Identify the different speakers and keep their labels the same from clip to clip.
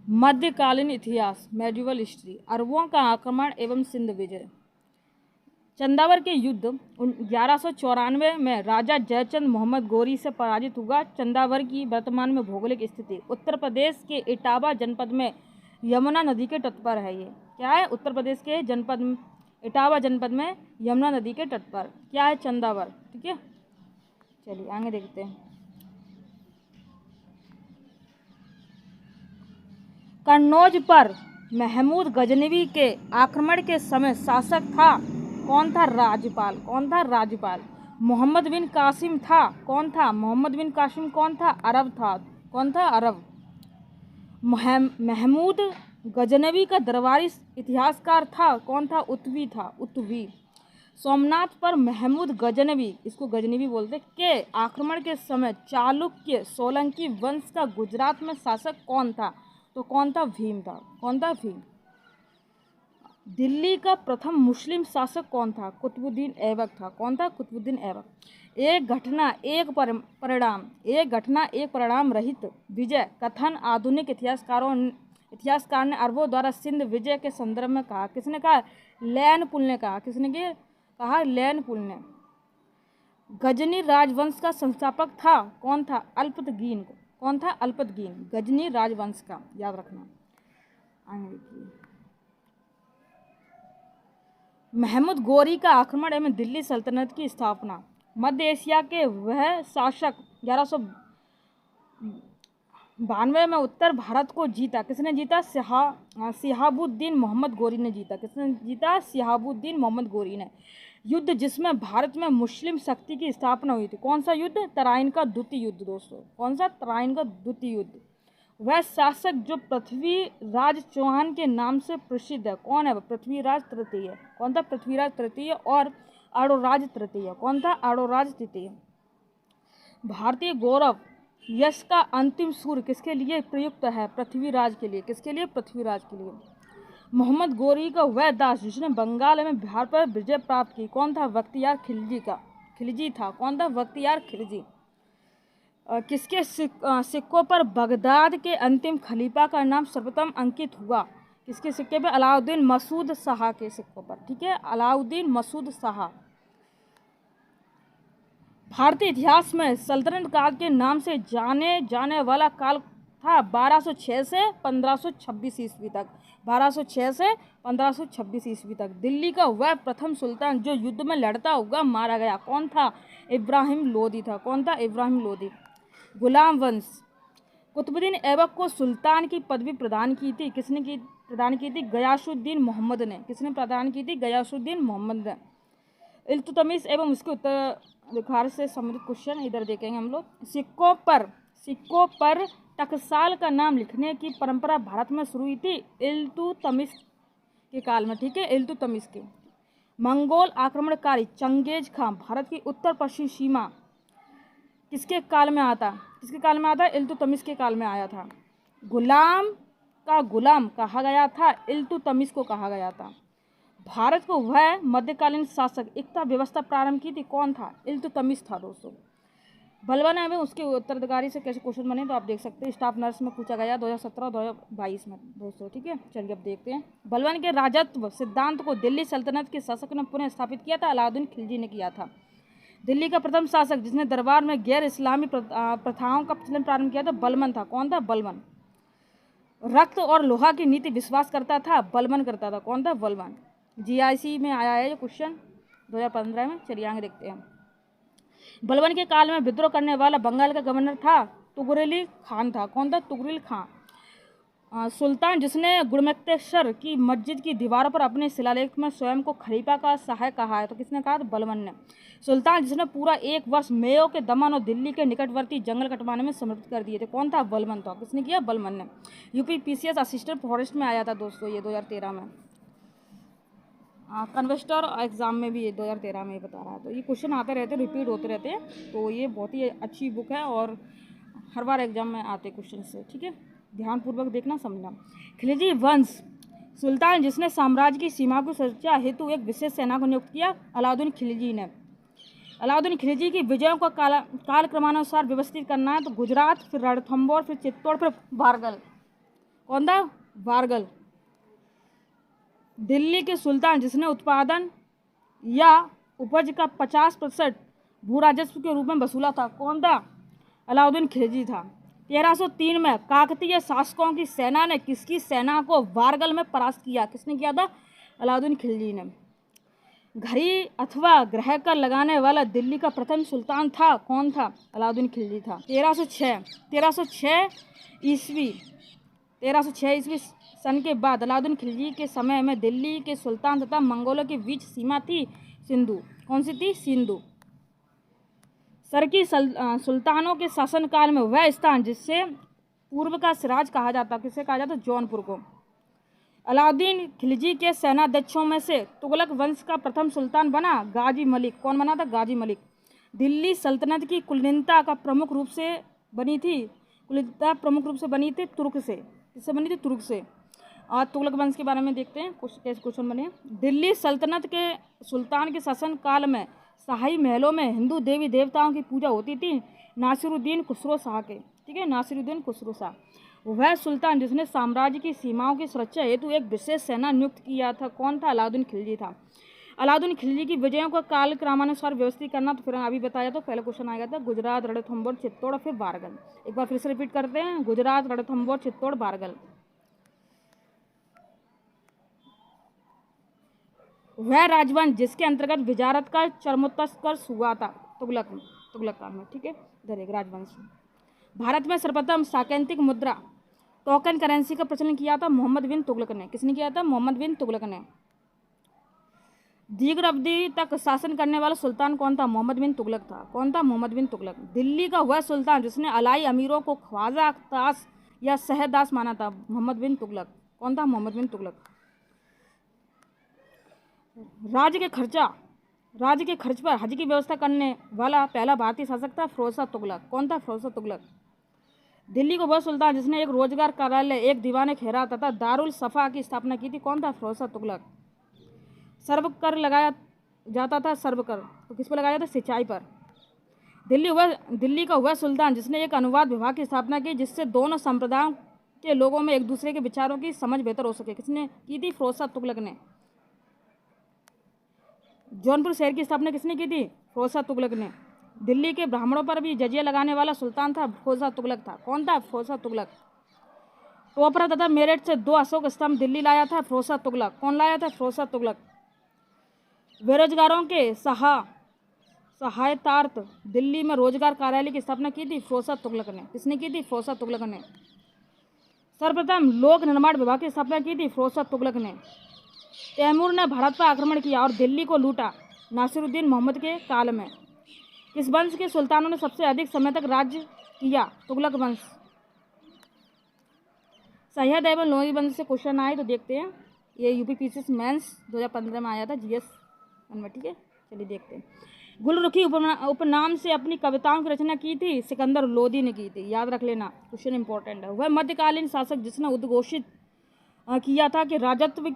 Speaker 1: मध्यकालीन इतिहास, medieval history, अरबों का आक्रमण एवं सिंध विजय। चंदावर के युद्ध 1194 में राजा जयचंद मोहम्मद गोरी से पराजित हुआ। चंदावर की वर्तमान में भौगोलिक स्थिति उत्तर प्रदेश के इटावा जनपद में यमुना नदी के तट पर है। ये क्या है? उत्तर प्रदेश के जनपद इटावा जनपद में यमुना नदी के तट पर क्या है? चंदावर। ठीक है, चलिए आगे देखते हैं। कन्नौज पर महमूद गजनवी के आक्रमण के समय शासक था कौन था? राज्यपाल। कौन था? राज्यपाल। मोहम्मद बिन कासिम था। कौन था? मोहम्मद बिन कासिम कौन था? अरब था। कौन था? अरब। महमूद गजनवी का दरबारी इतिहासकार था कौन था? उतवी था। उतवी। सोमनाथ पर महमूद गजनवी, इसको गजनवी बोलते, के आक्रमण के समय चालुक्य सोलंकी वंश का गुजरात में शासक कौन था? तो कौन था? भीम था। कौन था? भीम। दिल्ली का प्रथम मुस्लिम शासक कौन था? कुतुबुद्दीन ऐबक था। कौन था? कुतुबुद्दीन ऐबक। एक घटना एक परिणाम, एक घटना एक परिणाम रहित विजय कथन आधुनिक इतिहासकार ने अरबों द्वारा सिंध विजय के संदर्भ में कहा। किसने कहा? लैन-पुल ने कहा। किसने कहा? लैन-पुल ने। गजनी राजवंश का संस्थापक था कौन था? अल्पतगीन। कौन था? अल्पतगीन। गजनी राजवंश का, याद रखना। आगे देखिए। महमूद गोरी का आक्रमण एवं दिल्ली सल्तनत की स्थापना। मध्य एशिया के वह शासक 1192 में उत्तर भारत को जीता। किसने जीता? सिहाबुद्दीन मोहम्मद गोरी ने जीता। किसने जीता? सिहाबुद्दीन मोहम्मद गोरी ने। युद्ध जिसमें भारत में मुस्लिम शक्ति की स्थापना हुई थी। कौन सा युद्ध? तराइन का द्वितीय युद्ध दोस्तों। कौन सा? तराइन का द्वितीय युद्ध। वह शासक जो पृथ्वीराज चौहान के नाम से प्रसिद्ध है, कौन है? पृथ्वीराज तृतीय। कौन था? पृथ्वीराज तृतीय। और आड़ोराज तृतीय। कौन था? आड़ोराज तृतीय। भारतीय गौरव यश का अंतिम सूर किसके लिए प्रयुक्त है? पृथ्वीराज के लिए। किसके लिए? पृथ्वीराज के लिए। मोहम्मद गोरी का वह दास जिसने बंगाल एवं बिहार पर विजय प्राप्त की, कौन था? बख्तियार खिलजी था। कौन था? बख्तियार खिलजी। किसके सिक्कों पर बगदाद के अंतिम खलीफा का नाम सर्वप्रथम अंकित हुआ? किसके सिक्के पे? अलाउद्दीन मसूद शाह के सिक्कों पर। ठीक है, अलाउद्दीन मसूद शाह। भारतीय इतिहास में सल्तनत काल के नाम से जाने जाने वाला काल था 1206 से 1526 ईस्वी तक। 1206 से 1526 ईस्वी तक। दिल्ली का वह प्रथम सुल्तान जो युद्ध में लड़ता हुआ मारा गया, कौन था? इब्राहिम लोदी था। कौन था? इब्राहिम लोदी। गुलाम वंश। कुतुबुद्दीन ऐबक को सुल्तान की पदवी प्रदान की थी। किसने प्रदान की थी? गयासुद्दीन मोहम्मद ने। किसने प्रदान की थी? गयासुद्दीन मोहम्मद ने। इल्तुतमिश एवं उसके उत्तराधिकार से संबंधित क्वेश्चन इधर देखेंगे हम लोग। सिक्कों पर टकसाल का नाम लिखने की परंपरा भारत में शुरू हुई थी इल्तुतमिश के काल में। ठीक है, इल्तुतमिश के। मंगोल आक्रमणकारी चंगेज खां भारत की उत्तर पश्चिम सीमा किसके काल में आता? किसके काल में आता? इल्तुतमिश के काल में आया था। गुलाम का गुलाम कहा गया था, इल्तुतमिश को कहा गया था। भारत को वह मध्यकालीन शासक एकता व्यवस्था प्रारंभ की थी, कौन था? इल्तुतमिश था दोस्तों। बलबन में उसके उत्तराधिकारी से कैसे क्वेश्चन बने तो आप देख सकते हैं। स्टाफ नर्स में पूछा गया 2017 और 2022 में दोस्तों। ठीक है, चलिए अब देखते हैं। बलबन के राजत्व सिद्धांत को दिल्ली सल्तनत के शासक ने पुनः स्थापित किया था, अलाउद्दीन खिलजी ने किया था। दिल्ली का प्रथम शासक जिसने दरबार में गैर इस्लामी प्रथाओं का प्रचलन प्रारंभ किया था, बलबन था। कौन था? बलबन। रक्त और लोहा की नीति विश्वास करता था, बलबन करता था। कौन था? बलबन। जीआईसी में आया है ये क्वेश्चन 2015 में। चलिए आगे देखते हैं। बलबन के काल में विद्रोह करने वाला बंगाल का गवर्नर था तुगरिल खान था। कौन था? तुगरिल खान। सुल्तान जिसने गुड़मुक्तेश्वर की मस्जिद की दीवारों पर अपने शिलालेख में स्वयं को खलीफा का सहायक कहा है, तो किसने कहा? बलबन ने। सुल्तान जिसने पूरा एक वर्ष मेयो के दमन और दिल्ली के निकटवर्ती जंगल कटवाने में समर्पित कर दिए थे, कौन था? बलबन था। किसने किया? बलबन ने। यूपी पीसीएस असिस्टेंट फॉरेस्ट में आया था दोस्तों ये 2013 में। कन्वेस्टर एग्जाम में भी ये 2013 में बता रहा है। तो ये क्वेश्चन आते रहते, रिपीट होते रहते हैं, तो ये बहुत ही अच्छी बुक है और हर बार एग्जाम में आते क्वेश्चन से। ठीक है, ध्यानपूर्वक देखना, समझना। खिलजी वंश। सुल्तान जिसने साम्राज्य की सीमा की सुरक्षा हेतु एक विशेष सेना को नियुक्त किया, अलाउद्दीन खिलजी ने। अलाउद्दीन खिलजी की विजयों को कालक्रमानुसार व्यवस्थित करना है तो गुजरात, फिर रणथंबोर, फिर चित्तौड़, फिर बारगल। कौन था? वारगल। दिल्ली के सुल्तान जिसने उत्पादन या उपज का 50% भू राजस्व के रूप में वसूला था, कौन था? अलाउद्दीन खिलजी था। 1303 में काकतीय शासकों की सेना ने किसकी सेना को वारगल में परास्त किया? किसने किया था? अलाउद्दीन खिलजी ने। घड़ी अथवा ग्रह कर लगाने वाला दिल्ली का प्रथम सुल्तान था, कौन था? अलाउद्दीन खिलजी था। 1306 ईस्वी 1306 ईस्वी सन के बाद अलाउद्दीन खिलजी के समय में दिल्ली के सुल्तान तथा मंगोलों के बीच सीमा थी सिंधु। कौन सी थी? सिंधु। सरकी सुल्तानों के शासनकाल में वह स्थान जिससे पूर्व का सिराज कहा जाता, किसे कहा जाता? जौनपुर को। अलाउद्दीन खिलजी के सेनाध्यक्षों में से तुगलक वंश का प्रथम सुल्तान बना गाजी मलिक। कौन बना था? गाजी मलिक। दिल्ली सल्तनत की कुलीनता का प्रमुख रूप से बनी थी तुर्क से। किससे बनी थी? तुर्क से। और तुगलक वंश के बारे में देखते हैं कैसे क्वेश्चन बने। दिल्ली सल्तनत के सुल्तान के शासन काल में शाही महलों में हिंदू देवी देवताओं की पूजा होती थी नासिरुद्दीन खुसरो शाह के। ठीक है, नासिरुद्दीन खुसरो शाह वह सुल्तान जिसने साम्राज्य की सीमाओं की सुरक्षा हेतु एक विशेष सेना नियुक्त किया था, कौन था? अलाउद्दीन खिलजी था। अलाउद्दीन खिलजी की विजयों को काल क्रमानुसार व्यवस्थित करना, तो फिर अभी बताया तो पहले क्वेश्चन आएगा था गुजरात, रणथंभौर, चित्तौड़ और फिर वारगल। एक बार फिर से रिपीट करते हैं, गुजरात, रणथंभौर, चित्तौड़, वारगल। वह राजवंश जिसके अंतर्गत विजारत का चरमोत्कर्ष हुआ था तुगलक काल में। ठीक है, इधर एक राजवंश। भारत में सर्वप्रथम सांकेतिक मुद्रा टोकन करेंसी का प्रचलन किया था मोहम्मद बिन तुगलक ने। किसने किया था? मोहम्मद बिन तुगलक ने। दीर्घ अवधि तक शासन करने वाला सुल्तान कौन था? मोहम्मद बिन तुगलक था। कौन था? मोहम्मद बिन तुगलक। दिल्ली का वह सुल्तान जिसने अलाई अमीरों को ख्वाजा दास या सहदास माना था, मोहम्मद बिन तुगलक। कौन था? मोहम्मद बिन तुगलक। राज्य के खर्च पर हज की व्यवस्था करने वाला पहला भारतीय शासक था फिरोज शाह तुगलक। कौन था? फिरोज शाह तुगलक। दिल्ली को वह सुल्तान जिसने एक रोजगार कार्यालय, एक दीवान खेरा तथा दारुल सफा की स्थापना की थी, कौन था? फिरोज शाह तुगलक। सर्व कर लगाया जाता था, सर्व कर तो किस पर लगाया जाता? सिंचाई पर। दिल्ली का वह सुल्तान जिसने एक अनुवाद विभाग की स्थापना की जिससे दोनों संप्रदायों के लोगों में एक दूसरे के विचारों की समझ बेहतर हो सके। किसने की थी? फिरोज शाह तुगलक ने। जौनपुर शहर की स्थापना किसने की थी? फिरोज शाह तुगलक ने। दिल्ली के ब्राह्मणों पर भी जजिया लगाने वाला सुल्तान था, फिरोज शाह तुगलक था। कौन था? फिरोज शाह तुगलक। टोपरा तथा मेरठ से 2 अशोक स्तंभ दिल्ली लाया था, फिरोज शाह तुगलक। कौन लाया था? फिरोज शाह तुगलक। बेरोजगारों के सहायतार्थ दिल्ली में रोजगार कार्यालय की स्थापना की थी, फिरोज शाह तुगलक ने। किसने की थी? फिरोज शाह तुगलक ने। सर्वप्रथम लोक निर्माण विभाग की स्थापना की थी, फिरोज शाह तुगलक ने। तैमूर ने भारत पर आक्रमण किया और दिल्ली को लूटा नासिरुद्दीन मोहम्मद के काल में। किस वंश के सुल्तानों ने सबसे अधिक समय तक राज्य किया? तुगलक वंश। सैयद एवं लोधी वंश से क्वेश्चन आए तो देखते हैं। ये यूपीपीसीएस मेंस 2015 में आया था, जीएस 1 में। ठीक है, चलिए देखते हैं। गुलरुखी उपनाम से अपनी कविताओं की रचना की थी सिकंदर लोदी ने की थी, याद रख लेना, क्वेश्चन इंपॉर्टेंट है। वह मध्यकालीन शासक जिसने उद्घोषित किया था कि राजत्व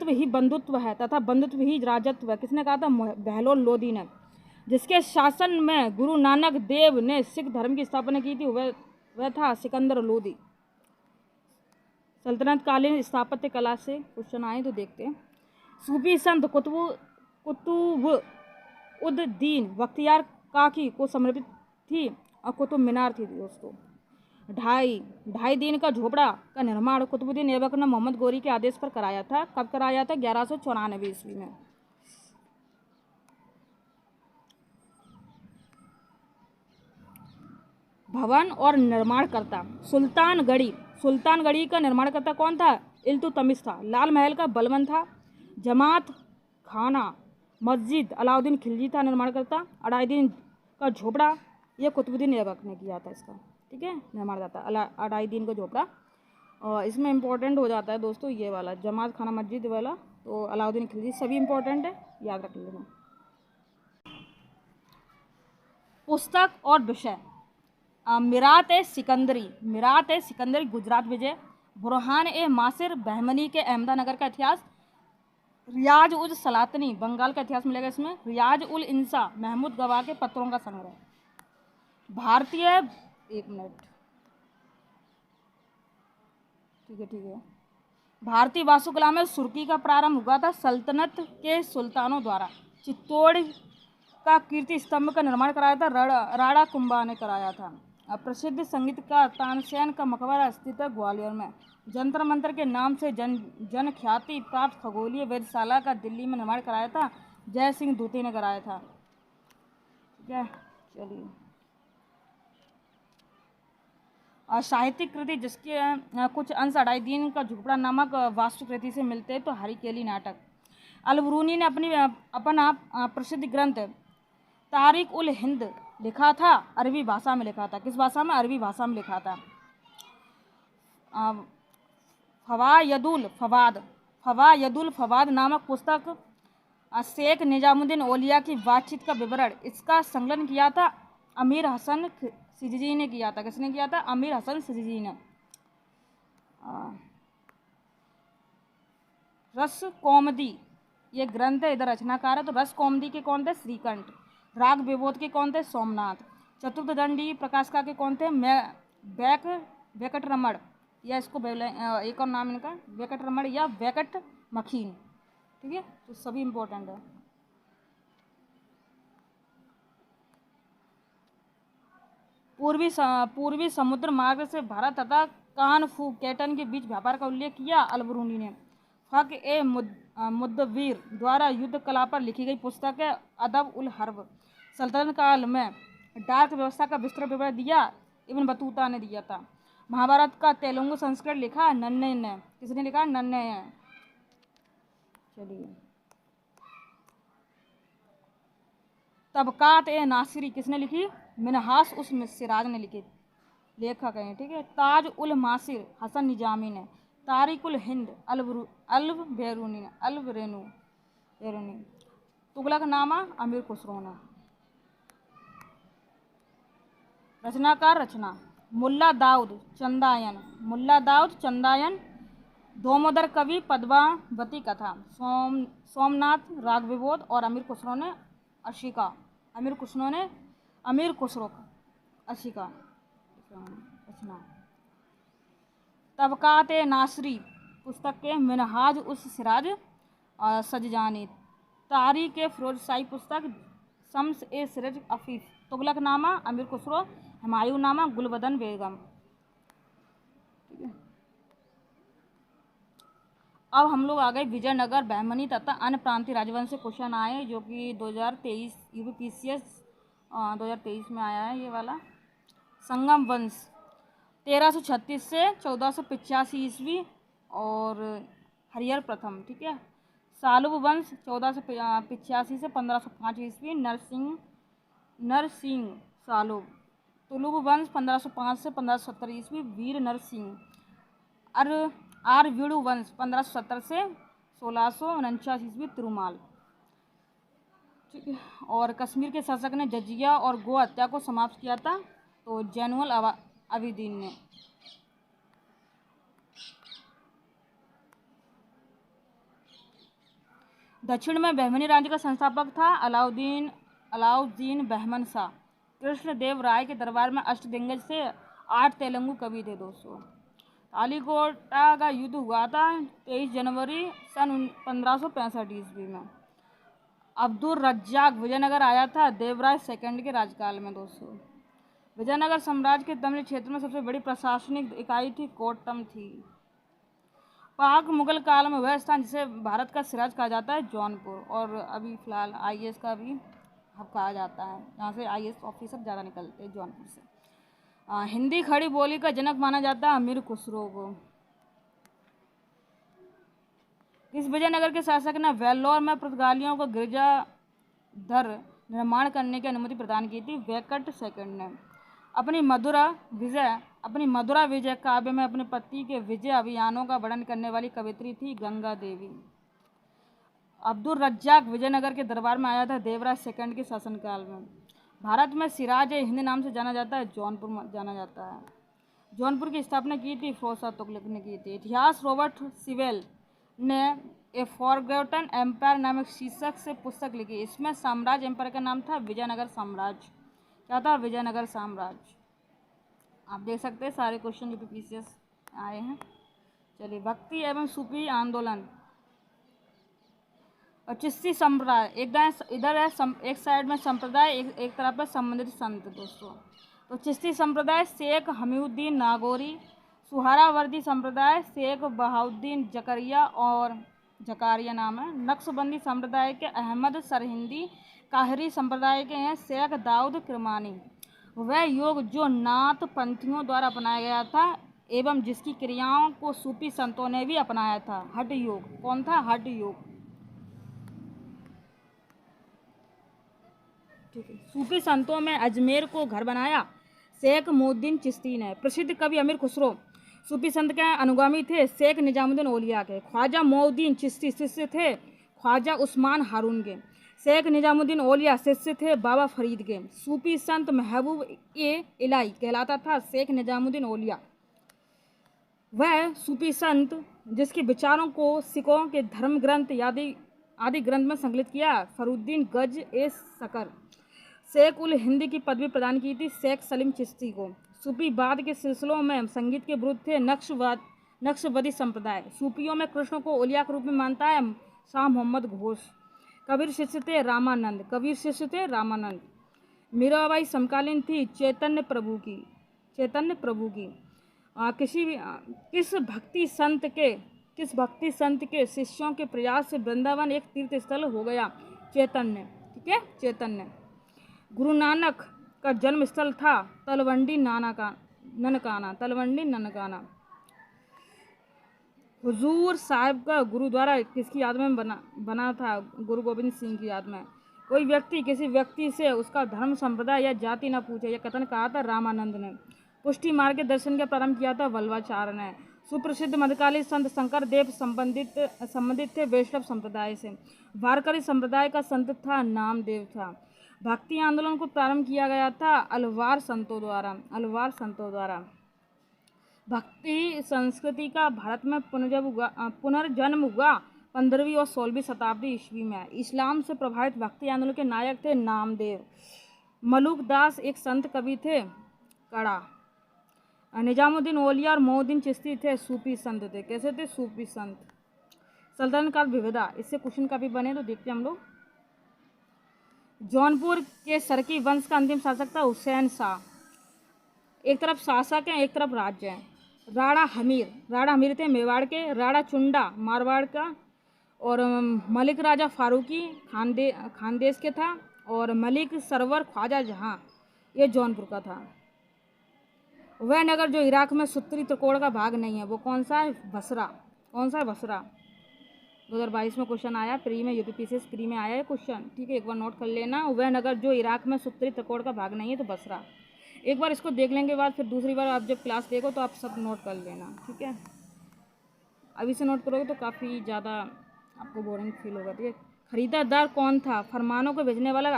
Speaker 1: ही बंधुत्व है तथा बंधुत्व ही राजत्व है। किसने कहा था? बहलोल लोदी ने। जिसके शासन में गुरु नानक देव ने सिख धर्म की स्थापना की थी, वह था सिकंदर लोदी। सल्तनत कालीन स्थापत्य कला से क्वेश्चन आए तो देखते हैं। सूफी संत कुतुब उद दीन बख्तियार काकी को समर्पित थी और कुतुब मीनार थी दोस्तों। ढाई दिन का झोपड़ा का निर्माण कुतुबुद्दीन ऐबक ने मोहम्मद गोरी के आदेश पर कराया था। कब कराया था? 1194 ईस्वी में। भवन और निर्माणकर्ता सुल्तानगढ़ी का निर्माणकर्ता कौन था? इल्तुतमिश था। लाल महल का बलबन था। जमात खाना मस्जिद अलाउद्दीन खिलजी था निर्माणकर्ता। अढ़ाई दिन का झोपड़ा ये कुतुबुद्दीन ऐबक ने किया था इसका। ठीक है, निर्माणकर्ता अढ़ाई दिन का झोपड़ा। और इसमें इंपॉर्टेंट हो जाता है दोस्तों ये वाला जमात खाना मस्जिद वाला, तो अलाउद्दीन खिलजी, सभी इंपॉर्टेंट है, याद रख लेना। पुस्तक और विषय मिरात ए सिकंदरी गुजरात विजय, बुरहान ए मासिर बहमनी के अहमदानगर का इतिहास, रियाज उल सलातनी बंगाल का इतिहास मिलेगा इसमें, रियाज उल इंसा महमूद गवाह के पत्रों का संग्रह। भारतीय ठीक है ठीक है। भारतीय वास्तुकला में सुर्की का प्रारंभ हुआ था सल्तनत के सुल्तानों द्वारा। चित्तौड़ का कीर्ति स्तंभ का निर्माण कराया था राणा कुंभा ने कराया था। प्रसिद्ध संगीतकार तानसेन का मकबरा स्थित है ग्वालियर में। जंतर मंतर के नाम से जन ख्याति प्राप्त खगोलीय वेधशाला का दिल्ली में निर्माण कराया था जय सिंह दूती ने कराया था। ठीक है, चलिए। और साहित्यिक कृति जिसके कुछ अंश अढ़ाई दिन का झुपड़ा नामक वास्तुकृति से मिलते हैं तो हरिकेली नाटक। अलबरूनी ने अपना प्रसिद्ध ग्रंथ तारिक उल हिंद लिखा था, अरबी भाषा में लिखा था। किस भाषा में? अरबी भाषा में लिखा था। फवायदुल फवाद नामक पुस्तक शेख निजामुद्दीन औलिया की बातचीत का विवरण, इसका संकलन किया था अमीर हसन सिजजी ने किया था। किसने किया था? अमीर हसन सिजजी ने। रस कौमदी ये ग्रंथ है, इधर रचनाकार है। तो रस कौमदी के कौन थे? श्रीकंठ। राग विबोध के कौन थे? सोमनाथ। चतुर्दंडी प्रकाशिका के कौन थे? वेंकटरमण, या इसको एक और नाम इनका वेंकटरमण या वेंकट मखीन। ठीक है, तो सभी इंपॉर्टेंट है। पूर्वी समुद्र मार्ग से भारत तथा कानफू-कैटन के बीच व्यापार का उल्लेख किया अलबरूनी ने। फक ए मुद्दवीर द्वारा युद्ध कला पर लिखी गई पुस्तक है अदब उल हर्ब। सल्तनत काल में डाक व्यवस्था का विस्तृत विवरण दिया इब्न बतूता ने दिया था। महाभारत का तेलुगु संस्करण लिखा नन्ने ने। किसने लिखा? नन्ने ने। चलिए। तबकात ए नासिरी किसने लिखी? मिनहास उस सिराज ने लिखी, लेखक हैं। ठीक है। ताज उल मासिर हसन निजामी ने। तारिक उल हिंद अलबरूनी ने। तुगलकनामा अमीर खुसरो ने। रचनाकार रचना मुल्ला दाऊद चंदायन, दोमोदर कवि, पद्मावती कथा, सोमनाथ राग विबोध और अमीर खुसरो ने अशिका रचना। तबकात ए नासरी पुस्तक के मिनहाज उस सिराज सजजानी। तारीख ए फिरोजशाही पुस्तक शम्स ए सिराज अफीफ। तुगलकनामा अमीर खुसरो, हुमायूंनामा गुलबदन बेगम। ठीक है। अब हम लोग आ गए विजयनगर, बहमनी तथा अन्य प्रांतीय राजवंश से क्वेश्चन आए जो कि 2023 यूपीपीसीएस 2023 में आया है। ये वाला संगम वंश 1336 से 1485 ईस्वी और हरिहर प्रथम। ठीक है। सालुब वंश 1485 से 1505 ईस्वी, नरसिंह सालुब। तुलुब वंश 1505 से 1570 ईस्वी, वीर नरसिंह। आरवीड़ु वंश 1570 से 1649 ईस्वी, तिरुमाल। ठीक है। और कश्मीर के शासक ने जजिया और गो हत्या को समाप्त किया था तो जैनुल आबिदीन ने। दक्षिण में बहमनी राज्य का संस्थापक था अलाउद्दीन बहमन शाह। कृष्णदेव राय के दरबार में अष्टदिग्गज से 8 तेलुगु कवि थे दोस्तों। तालीकोटा का युद्ध हुआ था 23 जनवरी सन 1565 ईस्वी में। अब्दुल रज्जाक विजयनगर आया था देवराय सेकंड के राजकाल में दोस्तों। विजयनगर साम्राज्य के तमिल क्षेत्र में सबसे बड़ी प्रशासनिक इकाई थी कोट्टम थी। पाक मुगल काल में वह स्थान जिसे भारत का सिराज कहा जाता है जौनपुर, और अभी फिलहाल आईएएस का भी हब कहा जाता है, जहाँ से आईएएस ऑफिसर ज़्यादा निकलते हैं जौनपुर से। हिंदी खड़ी बोली का जनक माना जाता है अमीर खुसरो को। इस विजयनगर के शासक ने वेल्लोर में पुर्तगालियों को गिरजाघर निर्माण करने की अनुमति प्रदान की थी वेंकट सेकंड ने। अपनी मधुरा विजय काव्य में अपने पति के विजय अभियानों का वर्णन करने वाली कवित्री थी गंगा देवी। अब्दुल रज्जाक विजयनगर के दरबार में आया था देवराय सेकंड के शासनकाल में। भारत में सिराज हिंद नाम से जाना जाता है, जौनपुर जाना जाता है। जौनपुर की स्थापना की थी फिरोज शाह तुगलक ने की थी। इतिहास रॉबर्ट सिवेल ने ए फॉरगॉटन एम्पायर नामक शीर्षक से पुस्तक लिखी। इसमें साम्राज्य एम्पायर का नाम था विजयनगर साम्राज्य। क्या था? विजयनगर साम्राज्य। आप देख सकते हैं सारे क्वेश्चन यूपीपीसीएस आए हैं। चलिए, भक्ति एवं सूफी आंदोलन और चिश्ती संप्रदाय। इधर है एक साइड में संप्रदाय, एक तरफ है संबंधित संत दोस्तों। तो चिश्ती संप्रदाय शेख हमीउद्दीन नागौरी, सुहरावर्दी संप्रदाय शेख बहाउद्दीन जकारिया नाम है। नक्शबंदी संप्रदाय के अहमद सरहिंदी, काहरी संप्रदाय के हैं शेख दाऊद किरमानी। वह योग जो नाथ पंथियों द्वारा अपनाया गया था एवं जिसकी क्रियाओं को सूफी संतों ने भी अपनाया था, हठ योग। कौन था? हठ योग। ठीक है। सूफी संतों में अजमेर को घर बनाया शेख मोहुद्दीन चिश्ती ने। प्रसिद्ध कवि अमीर खुसरो सूफी संत के अनुगामी थे शेख निजामुद्दीन औलिया के। ख्वाजा मोहुद्दीन चिश्ती शिष्य थे ख्वाजा उस्मान हारून के। शेख निजामुद्दीन औलिया शिष्य थे बाबा फरीद के। सूफी संत महबूब ए इलाही कहलाता था शेख निजामुद्दीन औलिया। वह सूफी संत जिसके विचारों को सिखों के धर्म ग्रंथ आदि ग्रंथ में संकलित किया फरुद्दीन गज ए सकर। शेख उल हिंद की पदवी प्रदान की थी शेख सलीम चिश्ती को। सूफीवाद के सिलसिलों में संगीत के विरुद्ध थे नक्शबंदी संप्रदाय। सूफियों में कृष्ण को औलिया के रूप में मानता है शाह मोहम्मद घोष। कबीर शिष्य थे रामानंद। मीराबाई समकालीन थी चैतन्य प्रभु की। किस भक्ति संत के शिष्यों के प्रयास से वृंदावन एक तीर्थ स्थल हो गया? चैतन्य। ठीक है, चैतन्य। गुरु नानक का जन्म स्थल था तलवंडी ननकाना। हुजूर साहिब का गुरुद्वारा किसकी याद में बना था? गुरु गोविंद सिंह की याद में। कोई व्यक्ति किसी व्यक्ति से उसका धर्म संप्रदाय या जाति न पूछे, यह कथन कहा था रामानंद ने। पुष्टि मार्ग के दर्शन का प्रारंभ किया था वल्लभाचार्य ने। सुप्रसिद्ध मध्यकालीन संत शंकर देव संबंधित थे वैष्णव संप्रदाय से। वारकरी संप्रदाय का संत था नामदेव था। भक्ति आंदोलन को प्रारंभ किया गया था अलवार संतों द्वारा। भक्ति संस्कृति का भारत में पुनर्जन्म हुआ 15वीं और 16वीं शताब्दी ईस्वी में। इस्लाम से प्रभावित भक्ति आंदोलन के नायक थे नामदेव। मलूक दास एक संत कवि थे कड़ा। निजामुद्दीन औलिया और मोहुद्दीन चिश्ती थे सूफी संत थे। कैसे थे? सूफी संत। सल्तनत काल विविधा, इससे क्वेश्चन का भी बने तो देखते हैं हम लोग। जौनपुर के सरकी वंश का अंतिम शासक था हुसैन शाह। एक तरफ शासक हैं, एक तरफ राज्य हैं। राणा हमीर थे मेवाड़ के। राणा चुंडा मारवाड़ का। और मलिक राजा फारूकी खानदेश के था। और मलिक सरवर ख्वाजा जहां ये जौनपुर का था। वह नगर जो इराक में उत्तरी त्रिकोण का भाग नहीं है वो कौन सा है? बसरा। कौन सा है? बसरा। 2022 में क्वेश्चन आया प्री में, यूपीपीसीएस प्री में आया है क्वेश्चन। ठीक है, एक बार नोट कर लेना। वह नगर जो इराक में उत्तरी त्रिकोण का भाग नहीं है तो बसरा। एक बार इसको देख लेंगे बाद फिर दूसरी बार आप जब क्लास देखो तो आप सब नोट कर लेना। ठीक है, अभी से नोट करोगे तो काफ़ी ज़्यादा आपको बोरिंग फील होगा। ठीक है, खरीदार कौन था? फरमानों को भेजने वाला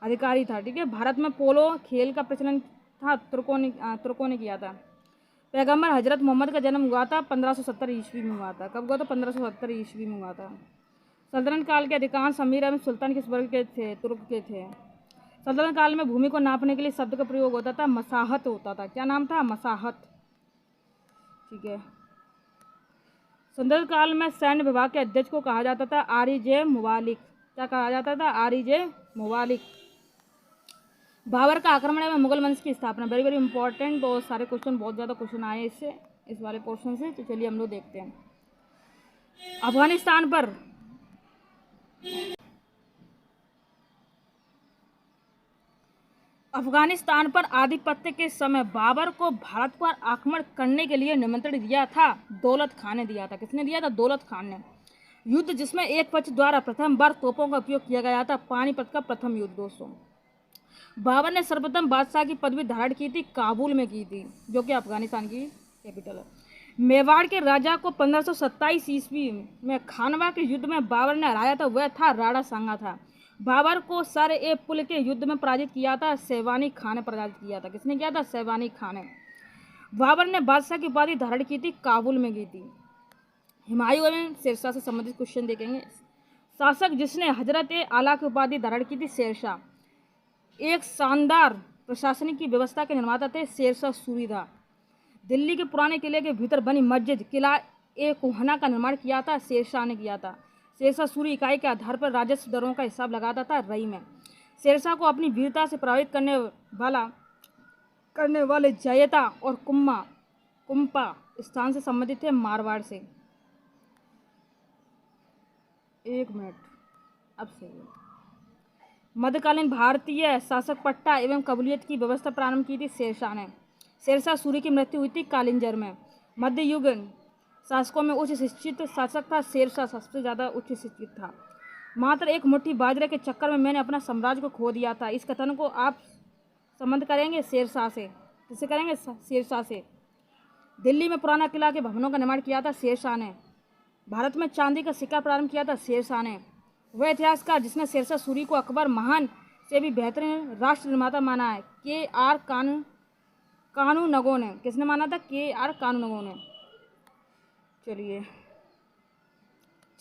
Speaker 1: अधिकारी था। ठीक है, भारत में पोलो खेल का प्रचलन था तुर्कों ने किया था। पैगंबर हजरत मोहम्मद का जन्म हुआ था 1570 ईस्वी में हुआ था। कब हुआ था? 1570 ईस्वी में हुआ था। सल्तनत काल के अधिकांश अमीर एवं सुल्तान किस वर्ग के थे? तुर्क के थे। सल्तनत काल में भूमि को नापने के लिए शब्द का प्रयोग होता था मसाहत होता था। क्या नाम था? मसाहत। ठीक है। सल्तनत काल में सैन्य विभाग के अध्यक्ष को कहा जाता था आरिजे मुवालिक। क्या कहा जाता था? आरिजे मुवालिक। बाबर का आक्रमण एवं मुगल वंश की स्थापना, वेरी वेरी इंपॉर्टेंट। और सारे क्वेश्चन बहुत ज़्यादा क्वेश्चन आए इससे, इस वाले पोर्शन से। तो चलिए हम लोग देखते हैं। अफगानिस्तान पर आधिपत्य के समय बाबर को भारत पर आक्रमण करने के लिए निमंत्रण दिया था दौलत खान ने दिया था। किसने दिया था? दौलत खान ने। युद्ध जिसमें एक पक्ष द्वारा प्रथम बार तोपों का उपयोग किया गया था, पानीपत का प्रथम युद्ध दोस्तों। बाबर ने सर्वप्रथम बादशाह की पदवी धारण की थी काबुल में की थी, जो कि अफगानिस्तान की कैपिटल है। मेवाड़ के राजा को 1527 ईस्वी में खानवा के युद्ध में बाबर ने हराया था, वह था राणा सांगा था। बाबर को सर ए पुल के युद्ध में पराजित किया था सैवानी खान ने पराजित किया था। किसने किया था? सैवानी खान ने। बाबर ने बादशाह की उपाधि धारण की थी, काबुल में की थी। हुमायूं एवं शेरशाह से संबंधित क्वेश्चन देखेंगे। शासक जिसने हजरत ए आला की उपाधि धारण की थी, शेरशाह। एक शानदार प्रशासनिक की व्यवस्था के निर्माता थे शेरशाह सूरी था। दिल्ली के पुराने किले के भीतर बनी मस्जिद किला ए कोहना का निर्माण किया था शेरशाह ने किया था। शेरशाह सूरी इकाई के आधार पर राजस्व दरों का हिसाब लगाता था रई में। शेरशाह को अपनी वीरता से प्रभावित करने वाले जयता और कुंपा स्थान से संबंधित थे मारवाड़ से। एक मिनट अब से मध्यकालीन भारतीय शासक पट्टा एवं कबूलियत की व्यवस्था प्रारंभ की थी शेरशाह ने। शेरशाह सूरी की मृत्यु हुई थी कालिंजर में। मध्य युग शासकों में उच्च शिक्षित शासक था शेरशाह, सबसे ज़्यादा उच्च शिक्षित था। मात्र एक मुट्ठी बाजरे के चक्कर में मैंने अपना साम्राज्य को खो दिया था। इस कथन को आप संबंध करेंगे शेरशाह से। किससे करेंगे? शेरशाह से। दिल्ली में पुराना किला के भवनों का निर्माण किया था शेरशाह ने। भारत में चांदी का सिक्का प्रारंभ किया था शेरशाह ने। वह इतिहासकार जिसने शेरशाह सूरी को अकबर महान से भी बेहतरीन राष्ट्र निर्माता माना है के.आर. कानूनगो ने। किसने माना था? के.आर. कानूनगो ने। चलिए,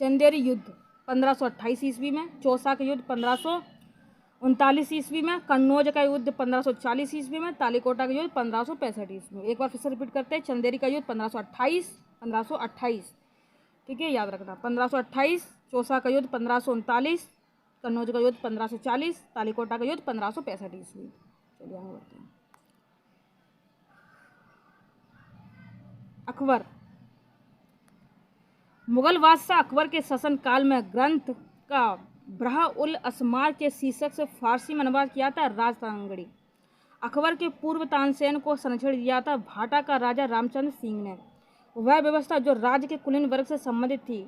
Speaker 1: चंदेरी युद्ध 1528 ईस्वी में, चौसा का युद्ध 1539 ईस्वी में, कन्नौज का युद्ध 1540 ईस्वी में, तालीकोटा का युद्ध 1565 ईस्वी में। एक बार फिर से रिपीट करते हैं। चंदेरी का युद्ध 1528, ठीक है, याद रखना। 1528, चौसा का युद्ध 1539, कन्नौज का युद्ध 1540, तालीकोटा का युद्ध 1565 ईस्वी। चलिए आगे बढ़ते हैं। अकबर। मुगल बादशाह अकबर के शासन काल में ग्रंथ का ब्रह उल असमार के शीर्षक से फारसी में अनुवाद किया था राजतांगड़ी। अकबर के पूर्व तानसेन को संरक्षण दिया था भाटा का राजा रामचंद्र सिंह ने। वह व्यवस्था जो राज्य के कुलीन वर्ग से संबंधित थी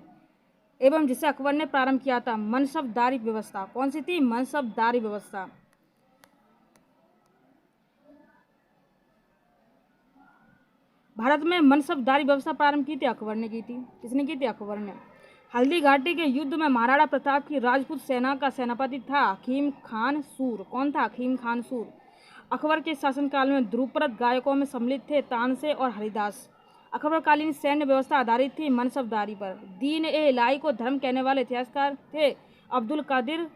Speaker 1: एवं जिसे अकबर ने प्रारंभ किया था मनसबदारी व्यवस्था। कौन सी थी? मनसबदारी व्यवस्था। भारत में मनसबदारी व्यवस्था प्रारंभ की थी अकबर ने की थी। किसने की थी? अकबर ने। हल्दी घाटी के युद्ध में महाराणा प्रताप की राजपूत सेना का सेनापति था हकीम खान सूर। कौन था? हकीम खान सूर। अकबर के शासनकाल में ध्रुपद गायकों में सम्मिलित थे तानसेन और हरिदास। अकबरकालीन सैन्य व्यवस्था आधारित थी मनसबदारी पर। दीन ए इलाही को धर्म कहने वाले इतिहासकार थे अब्दुल कादिर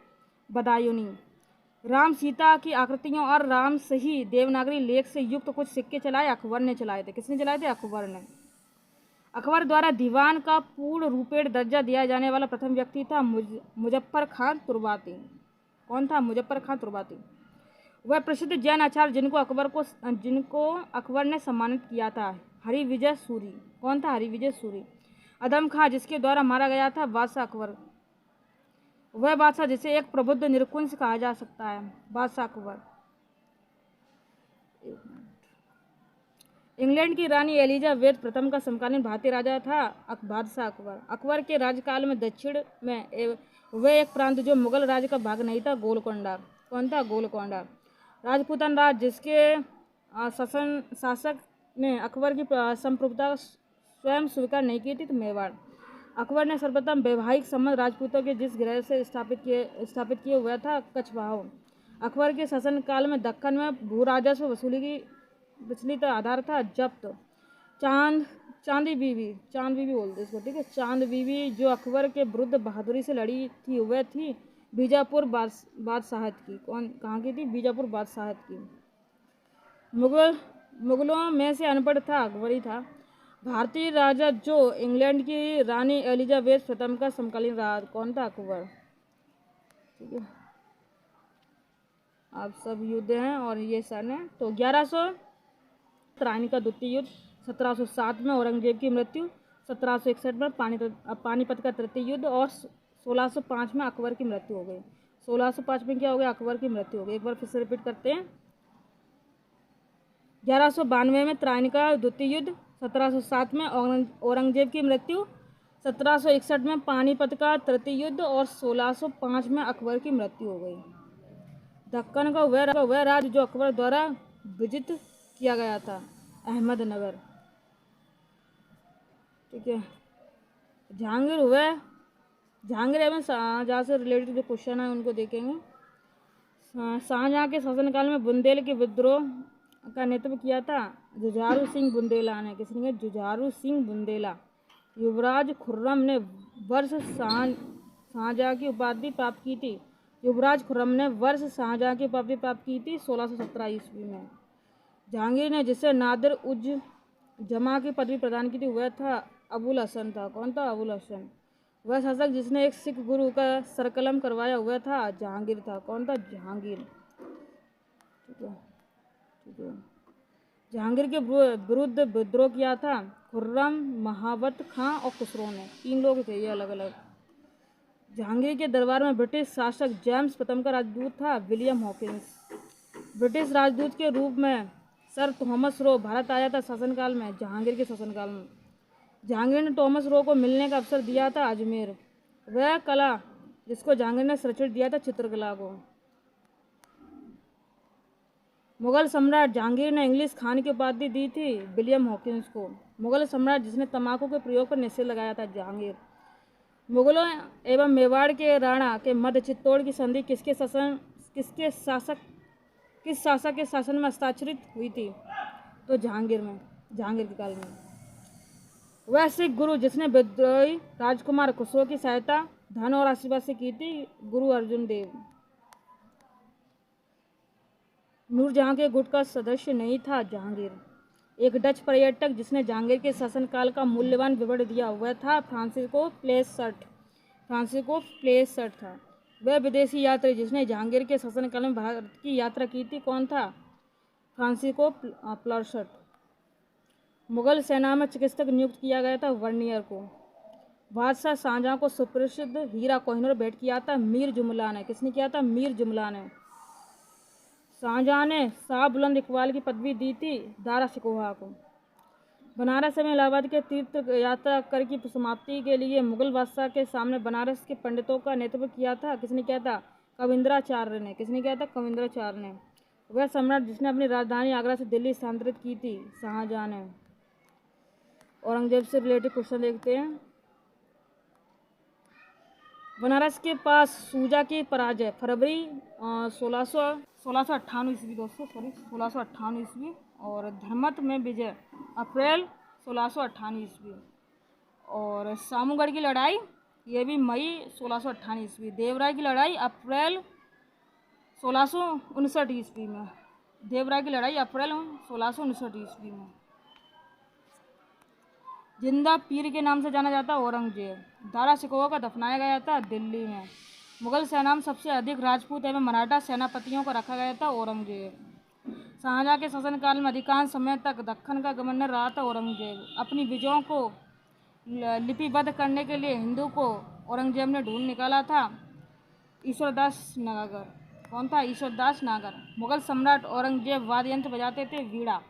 Speaker 1: बदायूनी। राम सीता की आकृतियों और राम सही देवनागरी लेख से युक्त कुछ सिक्के चलाए अकबर ने चलाए थे। किसने चलाए थे? अकबर ने। अकबर द्वारा दीवान का पूर्ण रूपेण दर्जा दिया जाने वाला प्रथम व्यक्ति था मुजफ्फर खान तुर्बाती। कौन था? मुजफ्फर खान तुर्बाती। वह प्रसिद्ध जैन आचार्य जिनको अकबर ने सम्मानित किया था हरिविजय सूरी। कौन था? हरिविजय सूरी। अदम खां जिसके द्वारा मारा गया था बादशाह अकबर। वह बादशाह जिसे एक प्रबुद्ध निरकुंज कहा जा सकता है बादशाह अकबर। इंग्लैंड की रानी एलिजाबेथ प्रथम का समकालीन भारतीय राजा था बादशाह अकबर। अकबर के राज्यकाल में दक्षिण में वह एक प्रांत जो मुगल राज्य का भाग नहीं था गोलकोंडा। कौन था? गोलकोंडा। राजपूतान राज जिसके शासक ने अकबर की संप्रभुता स्वयं स्वीकार नहीं की थी तो मेवाड़। अकबर ने सर्वप्रथम वैवाहिक संबंध राजपूतों के जिस गृह से स्थापित किए हुआ था कछवाहों। अकबर के शासन काल में दक्कन में भू राजस्व वसूली का आधार था जब्त। चांदी बीवी बोलते इसको, ठीक है। चांद बीवी जो अकबर के विरुद्ध बहादुरी से लड़ी थी वह थी बीजापुर बादशाहत की। कहाँ की थी? बीजापुर बादशाहत की। मुगलों में से अनपढ़ था अकबर ही था। भारतीय राजा जो इंग्लैंड की रानी एलिजाबेथ प्रथम का समकालीन राज। कौन था? अकबर, ठीक है। आप सब युद्ध हैं और ये सन है। तो 1100 त्रायनी का द्वितीय युद्ध, 1707 में औरंगजेब की मृत्यु, 1761 में पानीपत का तृतीय युद्ध और 1605 में अकबर की मृत्यु हो गई। 1605 में क्या हो गया? अकबर की मृत्यु हो गई। एक बार फिर से रिपीट करते हैं। 1192 में त्रायनी का द्वितीय युद्ध, 1707 में औरंगजेब की मृत्यु, 1761 में पानीपत का तृतीय युद्ध और 1605 में अकबर की मृत्यु हो गई। दक्कन का वह राज्य जो अकबर द्वारा विजित किया गया था अहमदनगर, ठीक है। जहांगीर एवं शाहजहाँ से रिलेटेड जो क्वेश्चन है उनको देखेंगे। शाहजहाँ के शासनकाल में बुंदेल के विद्रोह का नेतृत्व किया था जुझारू सिंह बुंदेला ने। किसने? जुझारू सिंह बुंदेला। युवराज खुर्रम ने वर्ष शाहजहाँ की उपाधि प्राप्त की थी। युवराज खुर्रम ने वर्ष शाहजहाँ की उपाधि प्राप्त की थी 1617 ईस्वी में। जहांगीर ने जिसे नादिर उज जमा की पदवी प्रदान की थी वह था अबुल हसन था। कौन था? अबुल हसन। वह शासक जिसने एक सिख गुरु का सरकलम करवाया हुआ था जहांगीर था। कौन था? जहांगीर। ठीक है, ठीक है। जहांगीर के विरुद्ध विद्रोह किया था खुर्रम, महाबत खां और खुसरो ने। 3 लोग थे ये अलग अलग। जहांगीर के दरबार में ब्रिटिश शासक जेम्स प्रथम का राजदूत था विलियम हॉकिंस। ब्रिटिश राजदूत के रूप में सर थॉमस रो भारत आया था शासनकाल में, जहांगीर के शासनकाल में। जहांगीर ने थॉमस रो को मिलने का अवसर दिया था अजमेर। वह कला जिसको जहांगीर ने संरक्षित दिया था चित्रकला को। मुगल सम्राट जहांगीर ने इंग्लिश खान की उपाधि दी थी विलियम हॉकिंस को। मुगल सम्राट जिसने तंबाकू के प्रयोग पर निषेध लगाया था जहांगीर। मुगलों एवं मेवाड़ के राणा के मध्य चित्तौड़ की संधि किस शासक के शासन में हस्ताक्षरित हुई थी? तो जहांगीर के काल में। वह सिख गुरु जिसने विद्रोही राजकुमार खुसरो की सहायता धन और आशीर्वाद से की थी गुरु अर्जुन देव। नूरजहां के गुट का सदस्य नहीं था जहांगीर। एक डच पर्यटक जिसने जहांगीर के शासनकाल का मूल्यवान विवरण दिया वह था फ्रांसिस्को प्लेसर्ट था। वह विदेशी यात्री जिसने जहांगीर के शासनकाल में भारत की यात्रा की थी। कौन था? फ्रांसिस्को प्लेसर्ट। मुगल सेना में चिकित्सक नियुक्त किया गया था वर्नियर को। बादशाह शाहजहां को सुप्रसिद्ध हीरा कोहिनूर भेंट किया था मीर जुमला ने। किसने किया था? मीर जुमला ने। शाहजहां ने शाह बुलंद इकबाल की पदवी दी थी दारा शिकोहा को। बनारस में इलाहाबाद के तीर्थ यात्रा कर की समाप्ति के लिए मुगल बादशाह के सामने बनारस के पंडितों का नेतृत्व किया था। किसने किया था? कविंद्राचार्य ने। किसने किया था? कविंद्राचार्य ने। वह सम्राट जिसने अपनी राजधानी आगरा से दिल्ली स्थानांतरित की थी शाहजहां ने। औरंगजेब से रिलेटेड क्वेश्चन देखते हैं। बनारस के पास सूजा की पराजय फरवरी 1698 ईस्वी दोस्तों, 1698 ईस्वी। और धर्मत में विजय अप्रैल 1698 ईस्वी। और सामूगढ़ की लड़ाई ये भी मई 1698 ईस्वी। देवराय की लड़ाई अप्रैल 1659 ईस्वी में। देवराय की लड़ाई अप्रैल 1659 ईस्वी में। जिंदा पीर के नाम से जाना जाता औरंगजेब। दारा शिकोहा का दफनाया गया था दिल्ली में। मुगल सेना में सबसे अधिक राजपूत एवं मराठा सेनापतियों को रखा गया था औरंगजेब। शाहजहां के शासनकाल में अधिकांश समय तक दक्कन का गवर्नर रहा था औरंगजेब। अपनी विजयों को लिपिबद्ध करने के लिए हिंदू को औरंगजेब ने ढूंढ निकाला था ईश्वरदास नागर। कौन था? ईश्वरदास नागर। मुगल सम्राट औरंगजेब वाद्य यंत्र बजाते थे वीणा।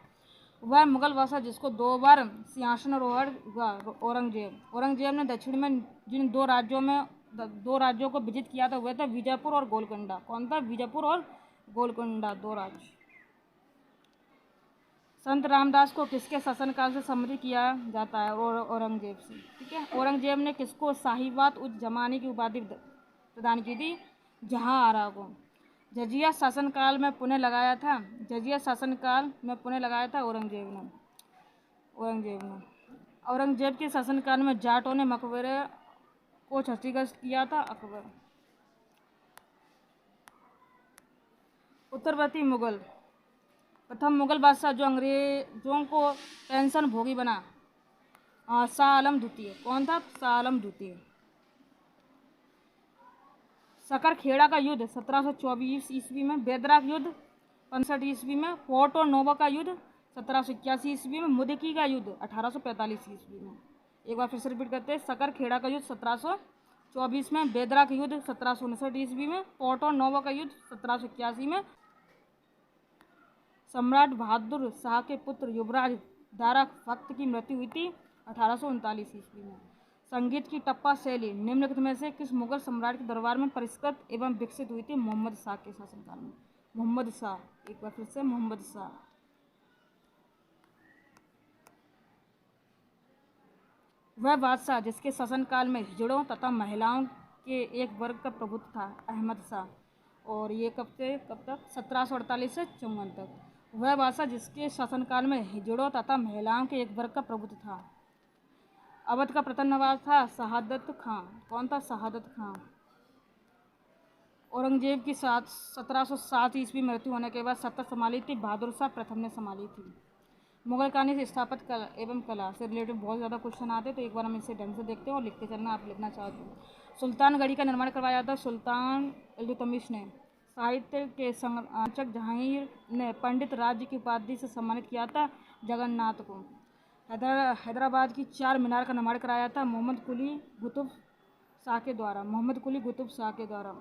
Speaker 1: वह मुगल बादशाह जिसको 2 बार सिंहासनारोहण हुआ औरंगजेब ने दक्षिण में जिन 2 राज्यों को विजित किया था वह था बीजापुर और गोलकुंडा। कौन था? बीजापुर और गोलकुंडा 2 राज्य। संत रामदास को किसके शासनकाल से संबोधित किया जाता है? औरंगजेब से। ठीक है। औरंगजेब ने किसको साहिबात उज जमानी की उपाधि प्रदान की थी? जहां आरा को। जजिया शासनकाल में पुणे लगाया था औरंगजेब के शासनकाल में जाटों ने मकबरे को क्षतिग्रस्त किया था अकबर। उत्तरवर्ती मुगल। प्रथम मुगल बादशाह जो अंग्रेजों को पेंशन भोगी बना शाह आलम द्वितीय। कौन था? शाह आलम द्वितीय। सकरखेड़ा का युद्ध 1724 ईस्वी में। बेदरा युद्ध 65 ईस्वी में। फोर्ट और नोवा का युद्ध 1781 ईस्वी में। मुदकी का युद्ध 1845 ईस्वी में। एक बार फिर से रिपीट करते हैं। सकरखेड़ा का युद्ध 1724 में। बेदरा का युद्ध 1759 ईस्वी में। फोर्ट और नोवा का युद्ध 1781 में। सम्राट बहादुर शाह के पुत्र युवराज दारा भक्त की मृत्यु हुई थी 1839 ईस्वी में। संगीत की टप्पा शैली निम्नलिखित में से किस मुगल सम्राट के दरबार में परिष्कृत एवं विकसित हुई थी? मोहम्मद शाह के शासनकाल में। मोहम्मद शाह। एक बार फिर से मोहम्मद शाह। वह बादशाह जिसके शासनकाल में हिजड़ों तथा महिलाओं के एक वर्ग का प्रभुत्व था अहमद शाह। और ये कब से कब तक? 1748 से 54 तक। वह बादशाह जिसके शासनकाल में हिजड़ों तथा महिलाओं के एक वर्ग का प्रभुत्व था। अवध का प्रथम नवाब था शहादत खां। कौन था? शहादत खां। औरंगजेब की 1707 ईस्वी मृत्यु होने के बाद सत्ता संभाली थी बहादुर शाह प्रथम ने संभाली थी। मुगल कहानी से स्थापत्य कला एवं कला से रिलेटेड बहुत ज़्यादा क्वेश्चन आते हैं, तो एक बार हम इसे ढंग से देखते हैं और लिखते चलना। आप लिखना चाहते हो। सुल्तानगढ़ी का निर्माण करवाया था सुल्तान इल्तुतमिश ने। साहित्य के संरक्षक जहांगीर ने पंडित राज्य की उपाधि से सम्मानित किया था जगन्नाथ को। हैदराबाद की 4 मीनार का निर्माण कराया था मोहम्मद कुली कुतुब शाह के द्वारा।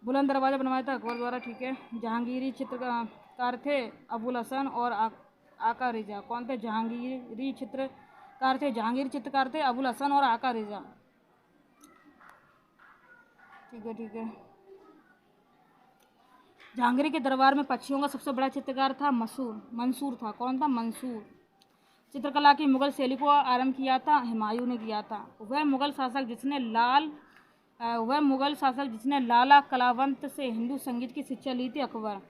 Speaker 1: बुलंद दरवाजा बनवाया था अकबर द्वारा, ठीक है। जहांगीरी चित्रकार थे अबुल हसन और आका रिजा। कौन थे? जहांगीरी चित्रकार थे अबुल हसन और आका रिजा, ठीक है। जहांगीर के दरबार में पक्षियों का सबसे बड़ा चित्रकार था मंसूर था। कौन था? मंसूर। चित्रकला की मुगल शैली को आरंभ किया था हुमायूं ने किया था। वह मुगल शासक जिसने लाला कलावंत से हिंदू संगीत की शिक्षा ली थी अकबर।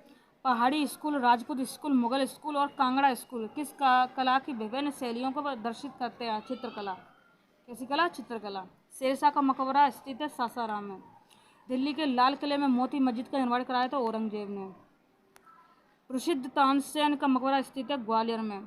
Speaker 1: पहाड़ी school, Rajput school, Mughal school और कांगड़ा स्कूल किस कला की विभिन्न शैलियों को प्रदर्शित करते हैं? चित्रकला। कैसी कला? चित्रकला। शेरशाह का मकबरा स्थित है सासाराम में। दिल्ली के लाल किले में मोती मस्जिद का निर्माण कराया था औरंगजेब ने। प्रसिद्ध तानसेन का मकबरा स्थित है ग्वालियर में।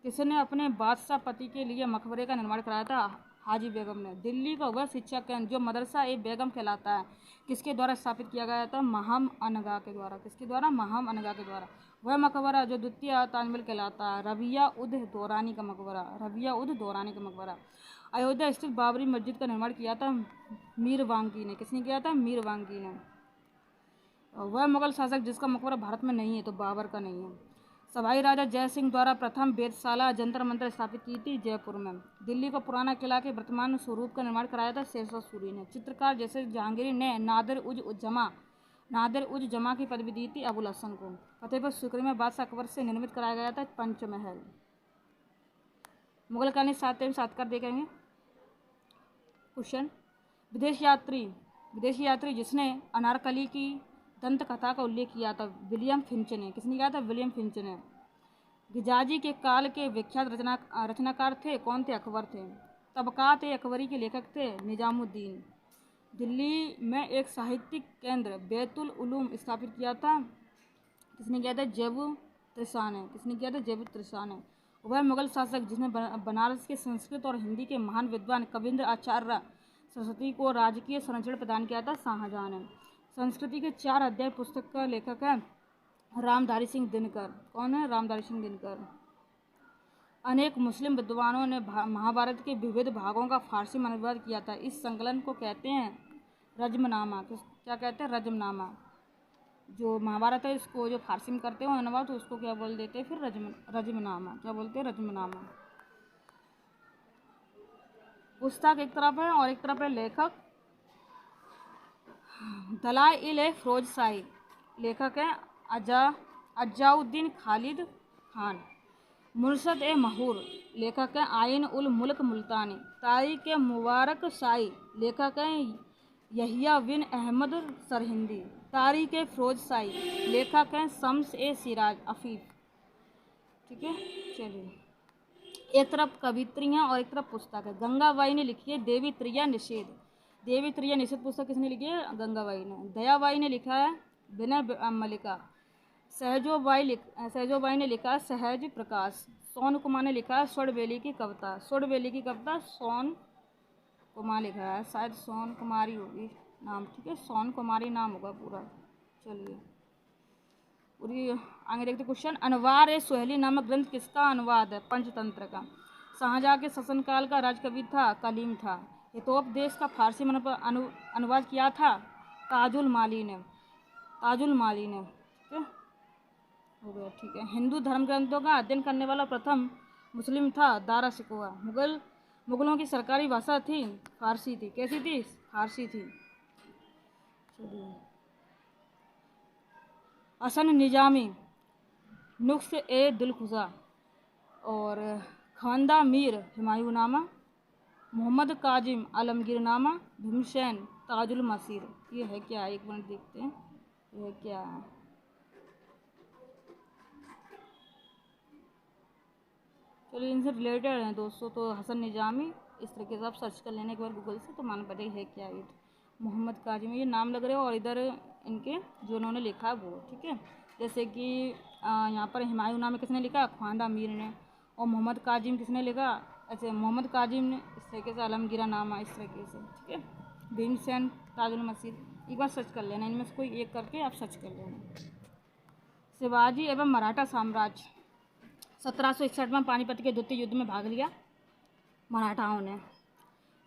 Speaker 1: किसने अपने बादशाह पति के लिए मकबरे का निर्माण कराया था? हाजी बेगम ने। दिल्ली का वह शिक्षा केंद्र जो मदरसा ए बेगम कहलाता है किसके द्वारा स्थापित किया गया था? महम अनगा के द्वारा। किसके द्वारा? महम अनगा के द्वारा। वह मकबरा जो द्वितीय ताजमहल कहलाता है रबिया उद दौरानी का मकबरा। अयोध्या स्थित बाबरी मस्जिद का निर्माण किया था मीरवांगी ने। किसने किया था? मीरवांगी ने। वह मुगल शासक जिसका मकबरा भारत में नहीं है, तो बाबर का नहीं है। सवाई राजा जय सिंह द्वारा प्रथम वेधशाला जंतर मंतर स्थापित की थी जयपुर में। दिल्ली का पुराना किला के वर्तमान स्वरूप का निर्माण कराया था शेरशाह सूरी ने। चित्रकार जैसे जहांगीर ने नादिर उज जमा की पदवी दी थी अबुल हसन को। फतेहपुर सीकरी में बादशाह अकबर से निर्मित कराया गया था पंचमहल। मुगल कहानी 7 एवं 7 कर देखेंगे क्वेश्चन। विदेश यात्री जिसने अनारकली की दंत कथा का उल्लेख किया था विलियम फिंच ने। किसने किया था? विलियम फिंच ने। गिजाजी के काल के विख्यात रचनाकार थे। कौन थे? अकबर थे। तबकात ए अकबरी के लेखक थे निजामुद्दीन। दिल्ली में एक साहित्यिक केंद्र बैतुल उलूम स्थापित किया था। किसने किया था? जेबू त्रिशा ने। वह मुगल शासक जिसने बनारस के संस्कृत और हिंदी के महान विद्वान कविंद्र आचार्य सरस्वती को राजकीय संरक्षण प्रदान किया था शाहजहां ने। संस्कृति के 4 अध्याय पुस्तक का लेखक है रामधारी सिंह दिनकर। कौन है? रामधारी सिंह दिनकर। अनेक मुस्लिम विद्वानों ने महाभारत के विविध भागों का फारसी में अनुवाद किया था। इस संकलन को कहते हैं रजमनामा। क्या कहते हैं? रजमनामा। जो महाभारत है इसको जो फारसी में करते हो अनुवाद, तो उसको क्या बोल देते हैं? फिर रजमनामा। क्या बोलते हैं? रजमनामा। पुस्तक एक तरफ है और एक तरफ है लेखक दलाइल फिरोज शाही। लेखक है अजाउद्दीन खालिद खान। मुर्शद ए महूर। लेखक है आइन उल मुल्क मुल्तानी। तारीख ए मुबारक शाही। लेखक है यहिया बिन अहमद सरहिंदी। तारीख ए फिरोज शाही। लेखक हैं शम्स ए सिराज अफीफ। ठीक है, चलिए। एक तरफ कवित्रियाँ और एक तरफ पुस्तक है। गंगाबाई ने लिखी है देवी त्रिया निषेध पुस्तक किसने लिखी है? गंगाबाई ने। दयाबाई ने लिखा है विनय मल्लिका। सहजोबाई ने लिखा है सहज प्रकाश। सोन कुमार ने लिखा है स्वर्णवेली की कविता। सोन कुमार लिखा है, शायद सोन कुमारी होगी नाम, ठीक है, सोन कुमारी नाम होगा पूरा। चलिए पूरी आगे देखते क्वेश्चन। अनवार ए सुहेली नामक ग्रंथ किसका अनुवाद है? पंचतंत्र का। शाहजहां के शासनकाल का राजकवि था कलीम था। हितोपदेश का फारसी में अनुवाद किया था ताजुल माली ने। ठीक है, हो गया, ठीक है। हिंदू धर्म ग्रंथों का अध्ययन करने वाला प्रथम मुस्लिम था दारा शिकोहा। मुगलों की सरकारी भाषा थी फारसी थी। कैसी थी? फारसी थी। चलिए, हसन निजामी, नुक्स ए दिलखुशा और खानदा मीर हुमायूंनामा, मोहम्मद काजिम आलमगीरनामा, भीमसेन ताजुल मसीर। ये है क्या? एक मिनट देखते हैं ये क्या है। चलिए, इनसे रिलेटेड हैं दोस्तों। तो हसन निजामी, इस तरीके से आप सर्च कर लेने के बाद गूगल से तो मालूम पड़ेगा है क्या ये। मोहम्मद काजिम ये नाम लग रहे हो, और इधर इनके जो उन्होंने लिखा है वो, ठीक है। जैसे कि यहाँ पर हुमायूंनामा किसने लिखा? ख्वाजा मीर ने। और मोहम्मद काजिम किसने लिखा? ऐसे मोहम्मद काजिम ने इस तरीके से आलमगीरा नामा इस तरीके से, ठीक है। भीमसेन, ताजुल मस्जिद, एक बार सर्च कर लेना, इनमें से कोई एक करके आप सर्च कर लेना। शिवाजी एवं मराठा साम्राज्य। 1761 में पानीपत के द्वितीय युद्ध में भाग लिया मराठाओं ने।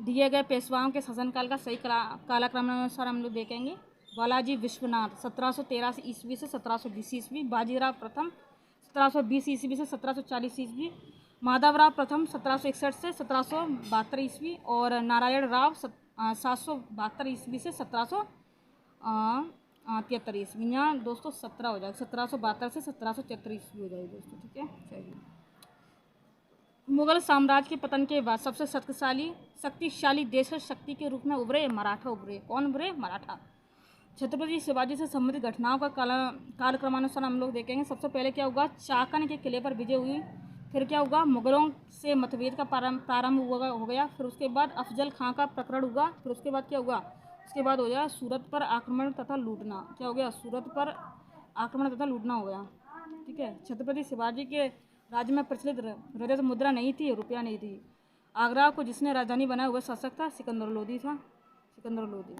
Speaker 1: दिए गए पेशवाओं के शासनकाल का सही कालक्रम अनुसार हम लोग देखेंगे। बालाजी विश्वनाथ 1713 ईस्वी से 1720 ईस्वी। बाजीराव प्रथम 1720 ईस्वी से 1740 ईस्वी। माधवराव प्रथम 1761 से 1772 ईस्वी। और नारायण राव 772 ईस्वी से 1773 ईस्वी। यहाँ दोस्तों 17 हो जाएगा, 1772 से 1773 ईस्वी हो जाएगी दोस्तों, ठीक है। चलिए, मुगल साम्राज्य के पतन के बाद सबसे शक्तिशाली देश शक्ति के रूप में उभरे मराठा उभरे। कौन उभरे? मराठा। छत्रपति शिवाजी से संबंधित घटनाओं का कालक्रमानुसार हम लोग देखेंगे। सबसे पहले क्या हुआ? चाकन के किले पर विजय हुई। फिर क्या हुआ? मुगलों से मतभेद का प्रारंभ हो गया। फिर उसके बाद अफजल खां का प्रकरण हुआ। फिर उसके बाद क्या हुआ? उसके बाद हो गया सूरत पर आक्रमण तथा लूटना। क्या हो गया? सूरत पर आक्रमण तथा लूटना हो गया, ठीक है। छत्रपति शिवाजी के राज्य में प्रचलित रजत मुद्रा नहीं थी, रुपया नहीं थी। आगरा को जिसने राजधानी बनाया हुआ शासक था सिकंदर लोदी था, सिकंदर लोदी।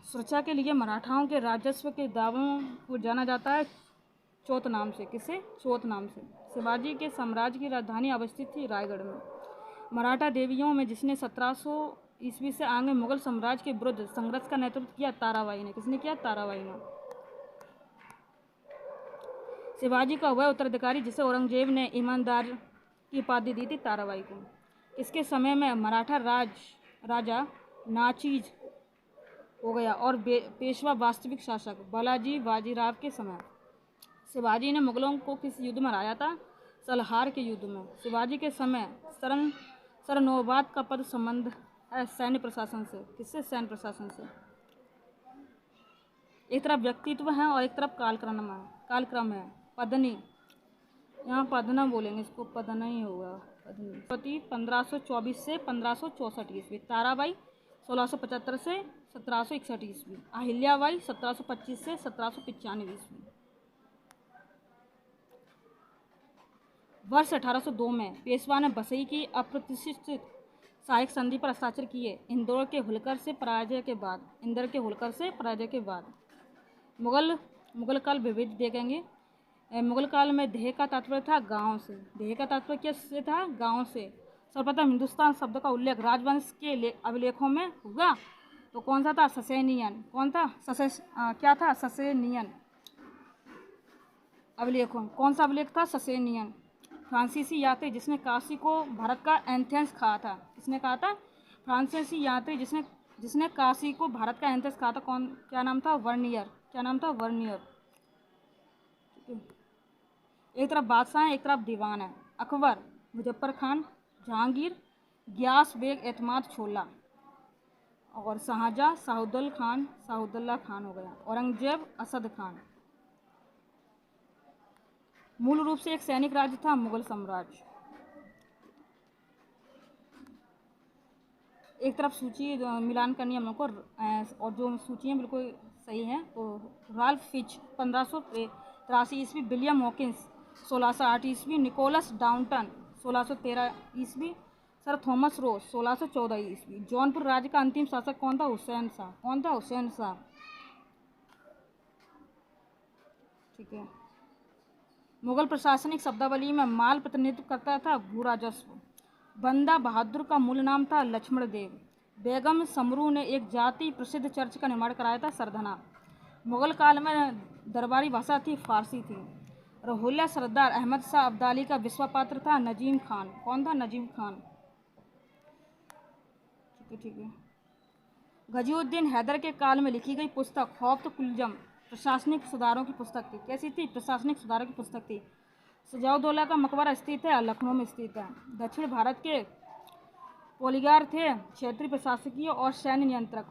Speaker 1: सुरक्षा के लिए मराठाओं के राजस्व के दावों को जाना जाता है चौथ नाम से। किसे? चौथ नाम से। शिवाजी के साम्राज्य की राजधानी अवस्थित थी रायगढ़ में। मराठा देवियों में जिसने 1700 ईस्वी से आगे मुगल साम्राज्य के विरुद्ध संघर्ष का नेतृत्व किया, ताराबाई ने। किसने किया? ताराबाई ने। शिवाजी का वह उत्तराधिकारी जिसे औरंगजेब ने ईमानदार की उपाधि दी थी, ताराबाई को। इसके समय में मराठा राजा नाचीज हो गया और पेशवा वास्तविक शासक बालाजी बाजीराव के समय। शिवाजी ने मुगलों को किस युद्ध में हराया था? सलहार के युद्ध में। शिवाजी के समय सरनोबाद का पद संबंध है सैन्य प्रशासन से। किससे? सैन्य प्रशासन से। एक तरफ व्यक्तित्व है और एक तरफ कालक्रम है। पदनी, यहाँ पदना बोलेंगे इसको, पदना ही होगा, पदनी। 1524 से 1564 ईस्वी। ताराबाई 1675 से 1761 ईस्वी। अहिल्याबाई 1725 से 1795 ईस्वी। वर्ष 1802 में पेशवा ने बसई की अप्रतिष्ठित सहायक संधि पर हस्ताक्षर किए। इंदौर के होलकर से पराजय के बाद मुगल काल विविध देखेंगे। मुगल काल में देह का तात्पर्य था गांव से। देह का तात्पर्य किससे था? गांव से। सर्वप्रथम हिंदुस्तान शब्द का उल्लेख राजवंश के अभिलेखों में हुआ। तो कौन सा था? ससेनियन। कौन था? क्या था? ससेनियन अभिलेखों। कौन सा अभिलेख था? ससेनियन। फ्रांसीसी यात्री जिसने काशी को भारत का एथेंस कहा था। किसने कहा था? फ्रांसीसी यात्री जिसने काशी को भारत का एथेंस कहा था। क्या नाम था? वर्नियर। क्या नाम था? वर्नियर। एक तरफ बादशाह है, एक तरफ दीवान है। अकबर, मुजफ्फर खान, जहांगीर, गियास बेग, एतमाद छोला। और शाहजहाँ शाहुदुल्ला खान हो गया। औरंगजेब, असद खान। मूल रूप से एक सैनिक राज्य था मुगल साम्राज्य। एक तरफ सूची मिलान करनी हम लोग को, और जो सूची है बिल्कुल सही है। तो राल्फ फिच 1583 ईस्वी। विलियम हॉकिंस 1608 ईस्वी। निकोलस डाउंटन 1613 ईस्वी। सर थॉमस रोज 1614 ईस्वी। जौनपुर राज्य का अंतिम शासक कौन था? हुसैन शाह। कौन था? हुसैन शाह, ठीक है। मुगल प्रशासनिक शब्दावली में माल प्रतिनिधित्व करता था भू राजस्व। बंदा बहादुर का मूल नाम था लक्ष्मण देव। बेगम समरू ने एक जाति प्रसिद्ध चर्च का निर्माण कराया था, सरधना। मुगल काल में दरबारी भाषा थी फारसी थी। रहोल्या सरदार अहमद शाह अब्दाली का विश्वापात्र था नजीम खान। कौन था? नजीम खान, ठीक है। गजीउद्दीन हैदर के काल में लिखी गई पुस्तक खौफ्त कुलजम प्रशासनिक सुधारों की पुस्तक थी। कैसी थी? प्रशासनिक सुधारों की पुस्तक थी। सजाउद्दौला का मकबरा स्थित है लखनऊ में स्थित है। दक्षिण भारत के पोलिगार थे क्षेत्रीय प्रशासकीय और सैन्य नियंत्रक।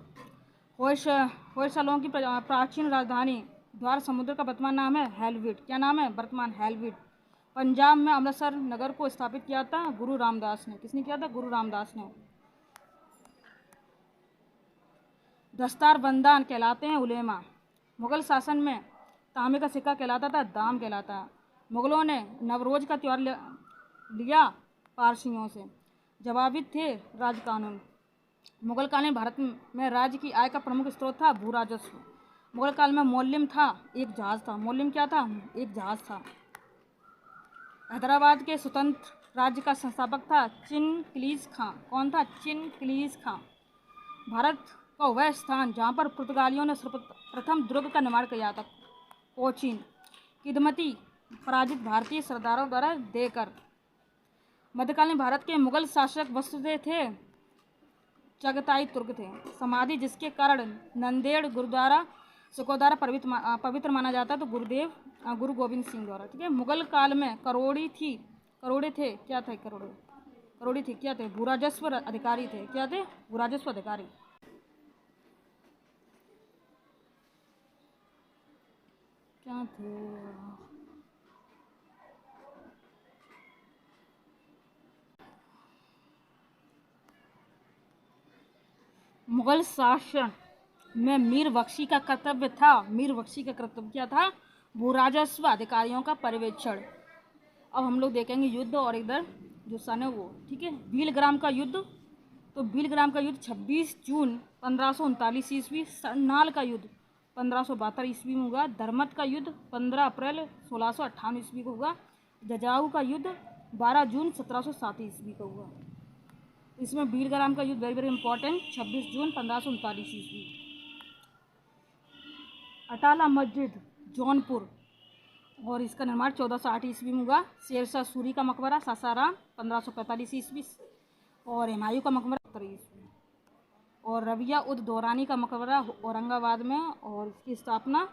Speaker 1: होयसलों की प्राचीन राजधानी द्वार समुद्र का वर्तमान नाम है हेलविट। क्या नाम है? वर्तमान हेलविट। पंजाब में अमृतसर नगर को स्थापित किया था गुरु रामदास ने। किसने किया था? गुरु रामदास ने। दस्तार बंदान कहलाते हैं उलेमा। मुगल शासन में तांबे का सिक्का कहलाता था दाम कहलाता। मुगलों ने नवरोज का त्यौहार लिया पारसियों से। जवाबी थे राज कानून। मुगल काल में भारत में राज्य की आय का प्रमुख स्रोत था भू राजस्व। मुगल काल में मोल्यम था, एक जहाज था। मोल्यम क्या था? एक जहाज था। हैदराबाद के स्वतंत्र राज्य का संस्थापक था चिनक्लीज खां। कौन था? चिनक्लीज खां। भारत का वह स्थान जहाँ पर पुर्तगालियों ने सर्वप्रथम दुर्ग का निर्माण किया था, कोचीन। किदमती पराजित भारतीय सरदारों द्वारा देकर। मध्यकालीन भारत के मुगल शासक वसुदेव थे चगताई तुर्क थे। समाधि जिसके कारण नंदेड़ गुरुद्वारा सुकोद्वारा पवित्र माना जाता है, तो गुरु गोविंद सिंह द्वारा। ठीक है। मुगल काल में करोड़ी थी, करोड़े थे, क्या थे? करोड़ी थी, क्या थे? भूराजस्व अधिकारी थे। क्या थे? भूराजस्व अधिकारी। क्या थे? मुगल शासन में मीर बख्शी का कर्तव्य क्या था? भूराजस्व अधिकारियों का पर्यवेक्षण। अब हम लोग देखेंगे युद्ध और इधर जो सन है वो। ठीक है। भीलग्राम का युद्ध, तो भीलग्राम का युद्ध 26 जून 1539 ईस्वी। सरनाल का युद्ध 1572 ईस्वी में हुआ। धर्मत का युद्ध 15 अप्रैल 1658 ईस्वी को हुआ। जजाऊ का युद्ध 12 जून 1707 ईस्वी को हुआ। इसमें भीलग्राम का युद्ध वेरी वेरी इंपॉर्टेंट, 26 जून 1539 ईस्वी। अटाला मस्जिद जौनपुर, और इसका निर्माण 1408 ईस्वी में हुआ। शेरशाह सूरी का मकबरा सासाराम 1545 ईस्वी, और हुमायूं का मकबरा 70 ईस्वी, और रबिया उद दौरानी का मकबरा औरंगाबाद में, और इसकी स्थापना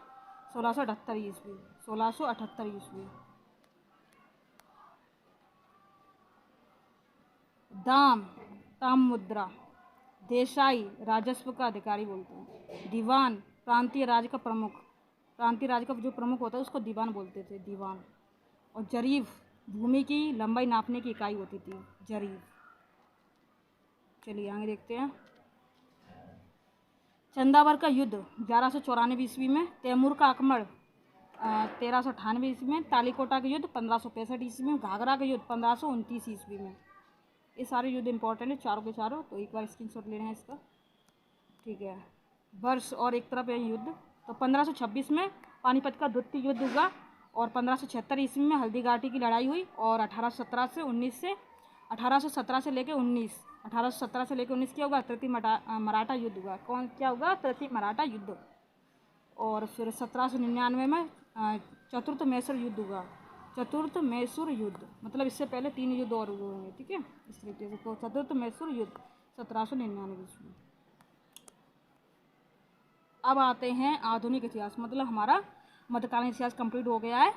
Speaker 1: 1678 ईस्वी। 1678 ईस्वी। ताम मुद्रा, देसाई राजस्व का अधिकारी बोलते हैं। दीवान प्रांतीय राज्य का प्रमुख, प्रांतीय राज्य का जो प्रमुख होता है उसको दीवान बोलते थे, दीवान। और जरीफ भूमि की लंबाई नापने की इकाई होती थी, जरीफ। चलिए आगे देखते हैं। चंदावर का युद्ध 1194 ईस्वी में। तैमूर का आक्रमण 1398 ईस्वी में। तालीकोटा का युद्ध 1565 ईस्वी में। घाघरा का युद्ध 1529 ईस्वी में। ये सारे युद्ध इंपॉर्टेंट है, चारों के चारों, तो एक बार स्क्रीनशॉट लेना है इसका। ठीक है। वर्ष और एक तरफ है युद्ध, तो 1526 में पानीपत का द्वितीय युद्ध हुआ, और 1576 ईस्वी में हल्दी घाटी की लड़ाई हुई, और 1817 से 19 क्या होगा? तृतीय मराठा युद्ध हुआ। क्या होगा? तृतीय मराठा युद्ध। और फिर 1799 में चतुर्थ मैसूर युद्ध हुआ। चतुर्थ मैसूर युद्ध मतलब इससे पहले 3 युद्ध और हुए होंगे। ठीक है, इस तरीके से। तो चतुर्थ मैसूर युद्ध 1799 ईस्वी। अब आते हैं आधुनिक इतिहास, मतलब हमारा मध्यकालीन इतिहास कंप्लीट हो गया है।